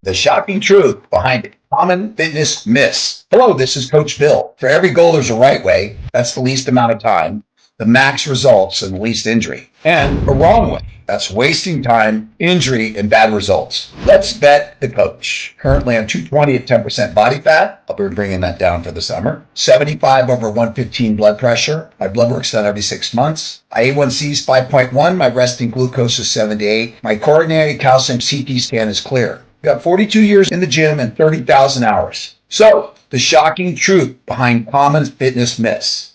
The shocking truth behind common fitness myths. Hello, this is Coach Bill. For every goal, there's a right way. That's the least amount of time, the max results, and the least injury. And a wrong way. That's wasting time, injury, and bad results. Let's vet the coach. Currently on 220 at 10% body fat. I'll be bringing that down for the summer. 75 over 115 blood pressure. My blood work's done every 6 months. My A1C is 5.1. My resting glucose is 78. My coronary calcium CT scan is clear. Got 42 years in the gym and 30,000 hours. So, the shocking truth behind common fitness myths.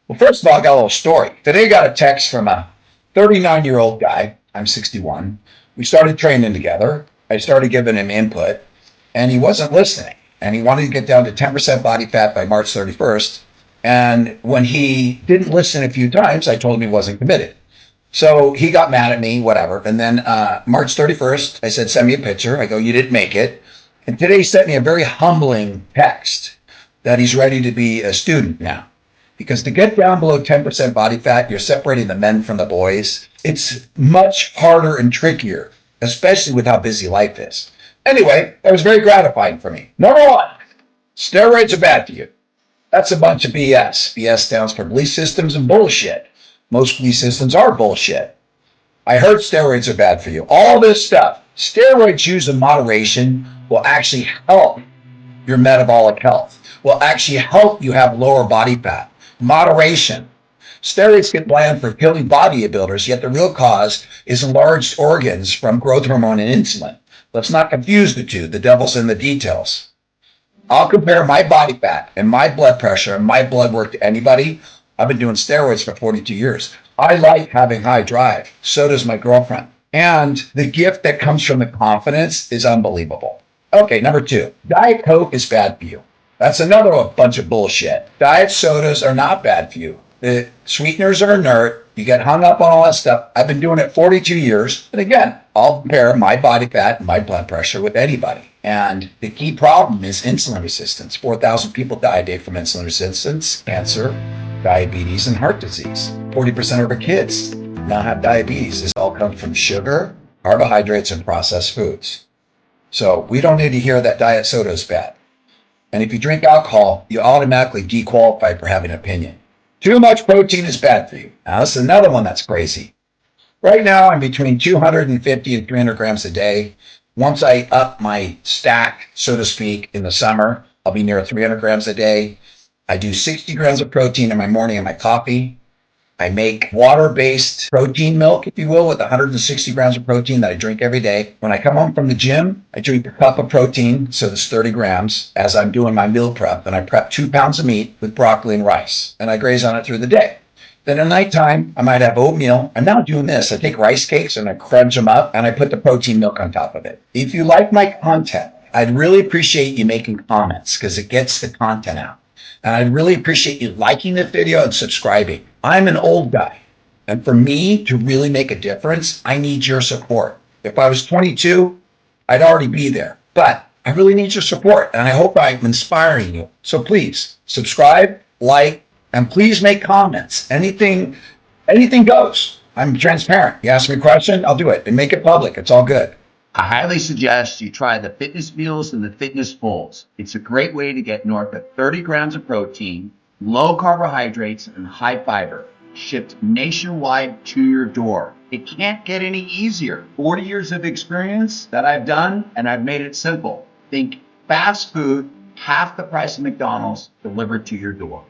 Well, first of all, I got a little story. Today I got a text from a 39-year-old guy. I'm 61. We started training together. I started giving him input, and he wasn't listening. And he wanted to get down to 10% body fat by March 31st. And when he didn't listen a few times, I told him he wasn't committed. So he got mad at me, whatever. And then March 31st, I said, send me a picture. I go, you didn't make it. And today he sent me a very humbling text that he's ready to be a student now. Because to get down below 10% body fat, you're separating the men from the boys. It's much harder and trickier, especially with how busy life is. Anyway, that was very gratifying for me. Number one, steroids are bad for you. That's a bunch of BS. BS stands for belief systems and bullshit. Most belief systems are bullshit. I heard steroids are bad for you. All this stuff. Steroids used in moderation will actually help your metabolic health, will actually help you have lower body fat. Moderation. Steroids get blamed for killing bodybuilders, yet the real cause is enlarged organs from growth hormone and insulin. Let's not confuse the two. The devil's in the details. I'll compare my body fat and my blood pressure and my blood work to anybody. I've been doing steroids for 42 years. I like having high drive. So does my girlfriend. And the gift that comes from the confidence is unbelievable. Okay, number two, Diet Coke is bad for you. That's another bunch of bullshit. Diet sodas are not bad for you. The sweeteners are inert. You get hung up on all that stuff. I've been doing it 42 years. And again, I'll compare my body fat and my blood pressure with anybody. And the key problem is insulin resistance. 4,000 people die a day from insulin resistance, cancer, diabetes, and heart disease. 40% of our kids now have diabetes. This all comes from sugar, carbohydrates, and processed foods. So we don't need to hear that diet soda is bad. And if you drink alcohol, you automatically dequalify for having an opinion. Too much protein is bad for you. Now, this is another one that's crazy. Right now, I'm between 250 and 300 grams a day. Once I up my stack, so to speak, in the summer, I'll be near 300 grams a day. I do 60 grams of protein in my morning in my coffee. I make water-based protein milk, if you will, with 160 grams of protein that I drink every day. When I come home from the gym, I drink a cup of protein, so that's 30 grams, as I'm doing my meal prep. And I prep 2 pounds of meat with broccoli and rice, and I graze on it through the day. Then at nighttime, I might have oatmeal. I'm now doing this. I take rice cakes and I crunch them up, and I put the protein milk on top of it. If you like my content, I'd really appreciate you making comments because it gets the content out. And I'd really appreciate you liking the video and subscribing. I'm an old guy. And for me to really make a difference, I need your support. If I was 22, I'd already be there. But I really need your support. And I hope I'm inspiring you. So please subscribe, like, and please make comments. Anything goes. I'm transparent. You ask me a question, I'll do it. And make it public. It's all good. I highly suggest you try the fitness meals and the fitness bowls. It's a great way to get north of 30 grams of protein, low carbohydrates, and high fiber, shipped nationwide to your door. It can't get any easier. 40 years of experience that I've done, and I've made it simple. Think fast food, half the price of McDonald's, delivered to your door.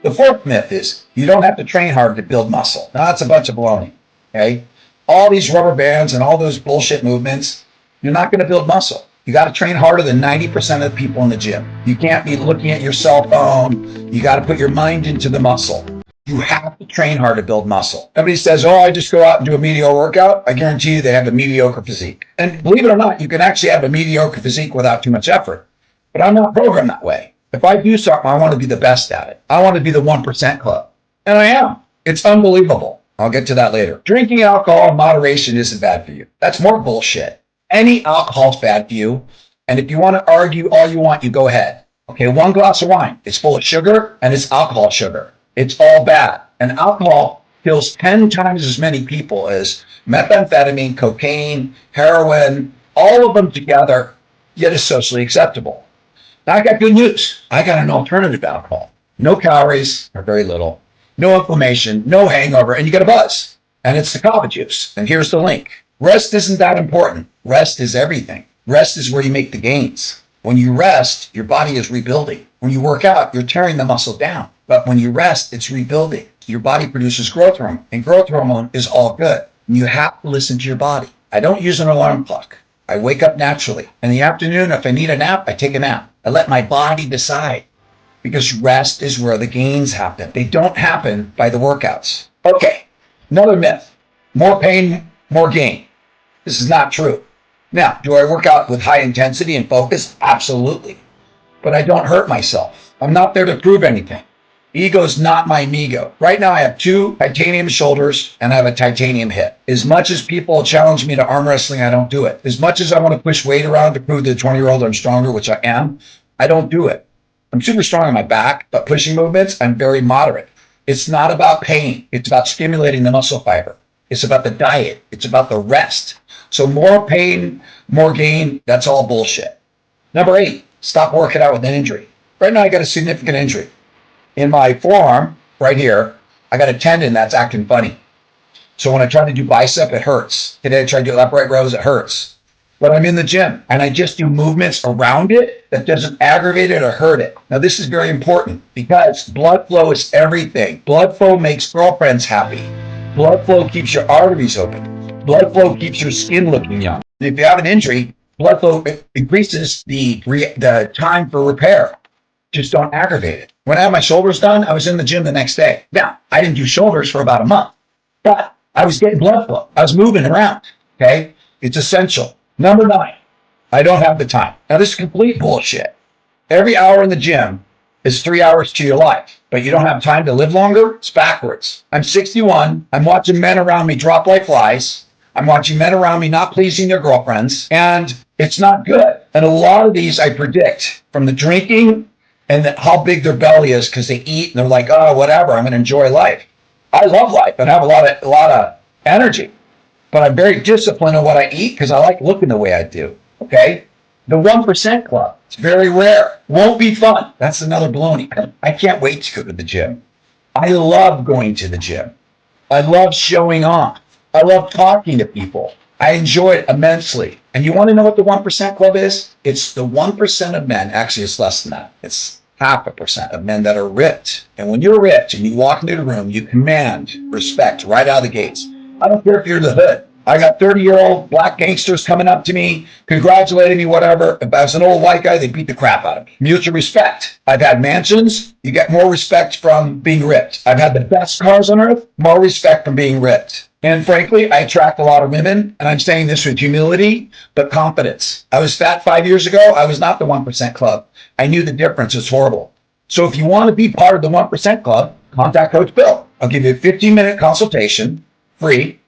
The fourth myth is you don't have to train hard to build muscle. Now, that's a bunch of baloney, okay? All these rubber bands and all those bullshit movements, you're not going to build muscle. You got to train harder than 90% of the people in the gym. You can't be looking at your cell phone. You got to put your mind into the muscle. You have to train hard to build muscle. Everybody says, oh, I just go out and do a mediocre workout. I guarantee you they have a mediocre physique. And believe it or not, you can actually have a mediocre physique without too much effort. But I'm not programmed that way. If I do something, I want to be the best at it. I want to be the 1% club. And I am. It's unbelievable. I'll get to that later. Drinking alcohol in moderation isn't bad for you. That's more bullshit. Any alcohol's bad for you. And if you want to argue all you want, you go ahead. Okay, one glass of wine. It's full of sugar and it's alcohol sugar. It's all bad. And alcohol kills 10 times as many people as methamphetamine, cocaine, heroin, all of them together, yet is socially acceptable. Now I got good news. I got an alternative to alcohol. No calories, or very little. No inflammation, no hangover, and you get a buzz. And it's the kava juice. And here's the link. Rest isn't that important. Rest is everything. Rest is where you make the gains. When you rest, your body is rebuilding. When you work out, you're tearing the muscle down. But when you rest, it's rebuilding. Your body produces growth hormone, and growth hormone is all good. And you have to listen to your body. I don't use an alarm clock. I wake up naturally. In the afternoon, if I need a nap, I take a nap. I let my body decide. Because rest is where the gains happen. They don't happen by the workouts. Okay, another myth. More pain, more gain. This is not true. Now, do I work out with high intensity and focus? Absolutely. But I don't hurt myself. I'm not there to prove anything. Ego's not my amigo. Right now I have 2 titanium shoulders and I have a titanium hip. As much as people challenge me to arm wrestling, I don't do it. As much as I want to push weight around to prove to the 20-year-old I'm stronger, which I am, I don't do it. I'm super strong on my back, but pushing movements, I'm very moderate. It's not about pain. It's about stimulating the muscle fiber. It's about the diet. It's about the rest. So more pain, more gain, that's all bullshit. Number 8, stop working out with an injury. Right now I got a significant injury. In my forearm, right here, I got a tendon that's acting funny. So when I try to do bicep, it hurts. Today I tried to do upright rows, it hurts. But I'm in the gym and I just do movements around it that doesn't aggravate it or hurt it. Now this is very important because blood flow is everything. Blood flow makes girlfriends happy. Blood flow keeps your arteries open. Blood flow keeps your skin looking young. If you have an injury, blood flow increases the time for repair. Just don't aggravate it. When I had my shoulders done, I was in the gym the next day. Now, I didn't do shoulders for about a month, but I was getting blood flow. I was moving around, okay? It's essential. Number 9, I don't have the time. Now, this is complete bullshit. Every hour in the gym is 3 hours to your life, but you don't have time to live longer? It's backwards. I'm 61. I'm watching men around me drop like flies. I'm watching men around me not pleasing their girlfriends, and it's not good. And a lot of these I predict from the drinking and how big their belly is because they eat and they're like, oh, whatever, I'm going to enjoy life. I love life and I have a lot of energy, but I'm very disciplined on what I eat because I like looking the way I do, okay? The 1% club, it's very rare. Won't be fun. That's another baloney. I can't wait to go to the gym. I love going to the gym. I love showing off. I love talking to people. I enjoy it immensely. And you want to know what the 1% club is? It's the 1% of men, actually it's less than that. It's 0.5% of men that are ripped. And when you're ripped and you walk into the room, you command respect right out of the gates. I don't care if you're the hood. I got 30-year-old black gangsters coming up to me, congratulating me, whatever. If I was an old white guy, they'd beat the crap out of me. Mutual respect. I've had mansions. You get more respect from being ripped. I've had the best cars on earth, more respect from being ripped. And frankly, I attract a lot of women, and I'm saying this with humility, but confidence. I was fat 5 years ago. I was not the 1% club. I knew the difference. It's horrible. So if you want to be part of the 1% club, contact Coach Bill. I'll give you a 15-minute consultation, free.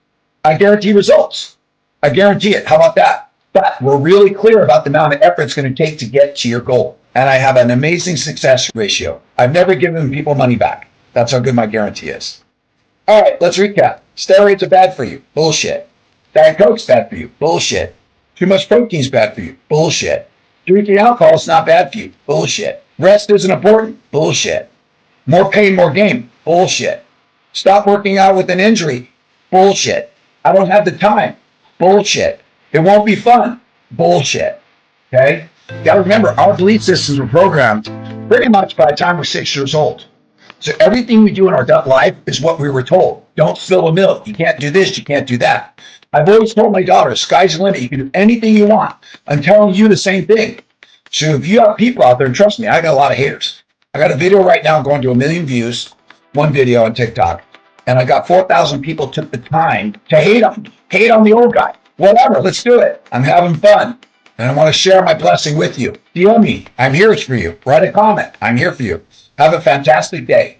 I guarantee results. I guarantee it. How about that? But we're really clear about the amount of effort it's going to take to get to your goal. And I have an amazing success ratio. I've never given people money back. That's how good my guarantee is. All right, let's recap. Steroids are bad for you. Bullshit. Diet Coke's bad for you. Bullshit. Too much protein's bad for you. Bullshit. Drinking alcohol is not bad for you. Bullshit. Rest isn't important. Bullshit. More pain, more gain. Bullshit. Stop working out with an injury. Bullshit. I don't have the time. Bullshit. It won't be fun. Bullshit. Okay? You gotta remember, our belief systems were programmed pretty much by the time we're 6 years old. So everything we do in our adult life is what we were told. Don't spill a milk. You can't do this. You can't do that. I've always told my daughter, sky's the limit. You can do anything you want. I'm telling you the same thing. So if you have people out there, and trust me, I got a lot of haters. I got a video right now going to 1 million views, one video on TikTok. And I got 4,000 people took the time to hate on the old guy. Whatever, let's do it. I'm having fun. And I want to share my blessing with you. DM me. I'm here for you. Write a comment. I'm here for you. Have a fantastic day.